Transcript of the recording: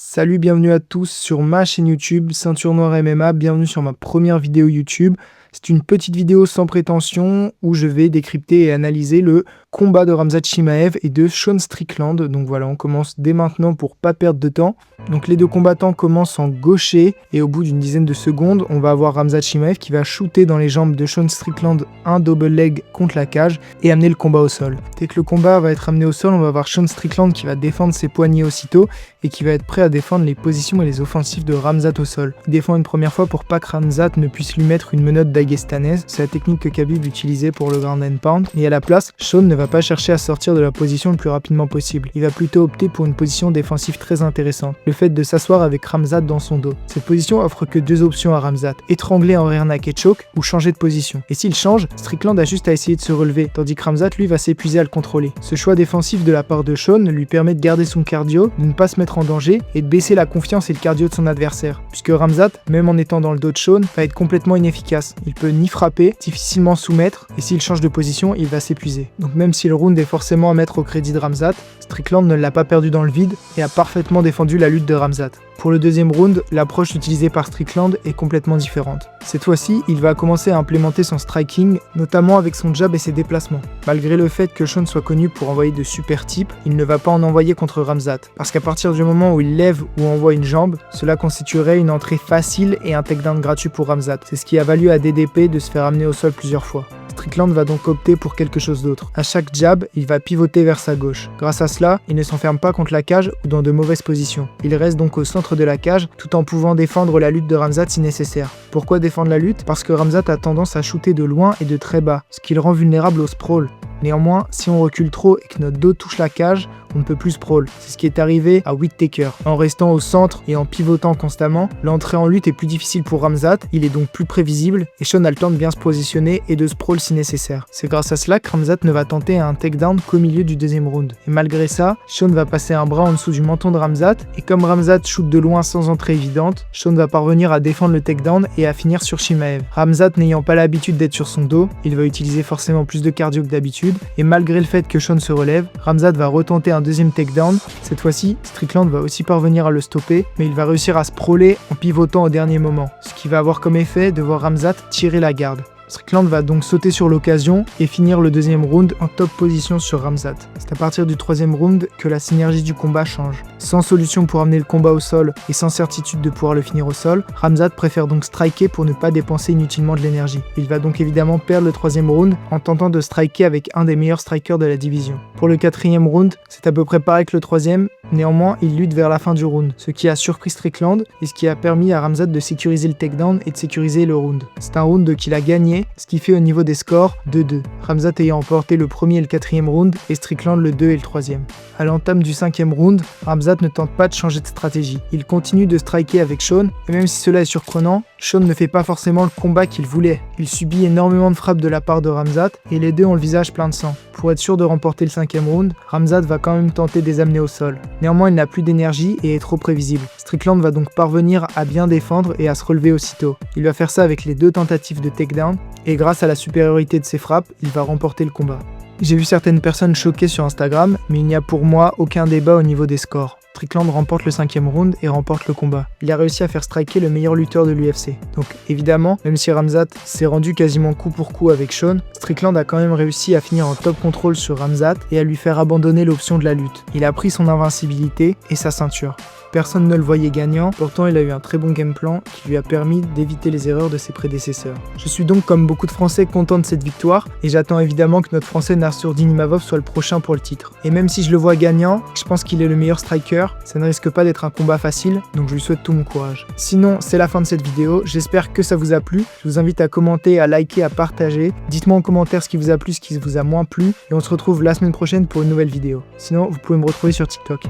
Salut, bienvenue à tous sur ma chaîne YouTube Ceinture Noire MMA, bienvenue sur ma première vidéo YouTube. C'est une petite vidéo sans prétention où je vais décrypter et analyser le combat de Khamzat Chimaev et de Sean Strickland. Donc voilà, on commence dès maintenant pour pas perdre de temps. Donc les deux combattants commencent en gaucher et au bout d'une dizaine de secondes, on va avoir Khamzat Chimaev qui va shooter dans les jambes de Sean Strickland un double leg contre la cage et amener le combat au sol. Dès que le combat va être amené au sol, on va avoir Sean Strickland qui va défendre ses poignets aussitôt et qui va être prêt à défendre les positions et les offensives de Khamzat au sol. Il défend une première fois pour pas que Khamzat ne puisse lui mettre une menotte dagestanaise, c'est la technique que Khabib utilisait pour le ground and pound, et à la place, Sean ne va pas chercher à sortir de la position le plus rapidement possible. Il va plutôt opter pour une position défensive très intéressante, le fait de s'asseoir avec Khamzat dans son dos. Cette position offre que deux options à Khamzat, étrangler en rear naked choke ou changer de position. Et s'il change, Strickland a juste à essayer de se relever, tandis que Khamzat lui va s'épuiser à le contrôler. Ce choix défensif de la part de Sean lui permet de garder son cardio, de ne pas se mettre en danger et de baisser la confiance et le cardio de son adversaire, puisque Khamzat, même en étant dans le dos de Sean, va être complètement inefficace. Il peut ni frapper, difficilement soumettre, et s'il change de position, il va s'épuiser. Donc même si le round est forcément à mettre au crédit de Khamzat, Strickland ne l'a pas perdu dans le vide et a parfaitement défendu la lutte de Khamzat. Pour le deuxième round, l'approche utilisée par Strickland est complètement différente. Cette fois-ci, il va commencer à implémenter son striking, notamment avec son jab et ses déplacements. Malgré le fait que Sean soit connu pour envoyer de super types, il ne va pas en envoyer contre Khamzat, parce qu'à partir du moment où il lève ou envoie une jambe, cela constituerait une entrée facile et un takedown gratuit pour Khamzat. C'est ce qui a valu à DDP de se faire amener au sol plusieurs fois. Strickland va donc opter pour quelque chose d'autre. À chaque jab, il va pivoter vers sa gauche. Grâce à cela, il ne s'enferme pas contre la cage ou dans de mauvaises positions. Il reste donc au centre de la cage tout en pouvant défendre la lutte de Khamzat si nécessaire. Pourquoi défendre la lutte? Parce que Khamzat a tendance à shooter de loin et de très bas, ce qui le rend vulnérable au sprawl. Néanmoins, si on recule trop et que notre dos touche la cage, on ne peut plus sprawl. C'est ce qui est arrivé à Whittaker. En restant au centre et en pivotant constamment, l'entrée en lutte est plus difficile pour Khamzat, il est donc plus prévisible et Sean a le temps de bien se positionner et de sprawl si nécessaire. C'est grâce à cela que Khamzat ne va tenter un takedown qu'au milieu du deuxième round. Et malgré ça, Sean va passer un bras en dessous du menton de Khamzat et comme Khamzat shoot de loin sans entrée évidente, Sean va parvenir à défendre le takedown et à finir sur Chimaev. Khamzat n'ayant pas l'habitude d'être sur son dos, il va utiliser forcément plus de cardio que d'habitude et malgré le fait que Sean se relève, Khamzat va retenter un deuxième takedown. Cette fois-ci, Strickland va aussi parvenir à le stopper, mais il va réussir à sprawler en pivotant au dernier moment, ce qui va avoir comme effet de voir Khamzat tirer la garde. Strickland va donc sauter sur l'occasion et finir le deuxième round en top position sur Khamzat. C'est à partir du troisième round que la synergie du combat change. Sans solution pour amener le combat au sol et sans certitude de pouvoir le finir au sol, Khamzat préfère donc striker pour ne pas dépenser inutilement de l'énergie. Il va donc évidemment perdre le troisième round en tentant de striker avec un des meilleurs strikers de la division. Pour le quatrième round, c'est à peu près pareil que le troisième, néanmoins il lutte vers la fin du round, ce qui a surpris Strickland et ce qui a permis à Khamzat de sécuriser le takedown et de sécuriser le round. C'est un round qu'il a gagné, ce qui fait au niveau des scores 2-2. Khamzat ayant emporté le premier et le quatrième round et Strickland le 2 et le troisième. À l'entame du cinquième round, Khamzat ne tente pas de changer de stratégie. Il continue de striker avec Sean et même si cela est surprenant, Sean ne fait pas forcément le combat qu'il voulait. Il subit énormément de frappes de la part de Khamzat et les deux ont le visage plein de sang. Pour être sûr de remporter le cinquième round, Khamzat va quand même tenter de les amener au sol. Néanmoins, il n'a plus d'énergie et est trop prévisible. Strickland va donc parvenir à bien défendre et à se relever aussitôt. Il va faire ça avec les deux tentatives de takedown et grâce à la supériorité de ses frappes, il va remporter le combat. J'ai vu certaines personnes choquées sur Instagram, mais il n'y a pour moi aucun débat au niveau des scores. Strickland remporte le cinquième round et remporte le combat. Il a réussi à faire striker le meilleur lutteur de l'UFC. Donc évidemment, même si Khamzat s'est rendu quasiment coup pour coup avec Sean, Strickland a quand même réussi à finir en top contrôle sur Khamzat et à lui faire abandonner l'option de la lutte. Il a pris son invincibilité et sa ceinture. Personne ne le voyait gagnant, pourtant il a eu un très bon game plan qui lui a permis d'éviter les erreurs de ses prédécesseurs. Je suis donc comme beaucoup de Français content de cette victoire et j'attends évidemment que notre Français Nassourdine Imavov soit le prochain pour le titre. Et même si je le vois gagnant, je pense qu'il est le meilleur striker, ça ne risque pas d'être un combat facile, donc je lui souhaite tout mon courage. Sinon, c'est la fin de cette vidéo, j'espère que ça vous a plu, je vous invite à commenter, à liker, à partager, dites-moi en commentaire ce qui vous a plu, ce qui vous a moins plu, et on se retrouve la semaine prochaine pour une nouvelle vidéo. Sinon, vous pouvez me retrouver sur TikTok.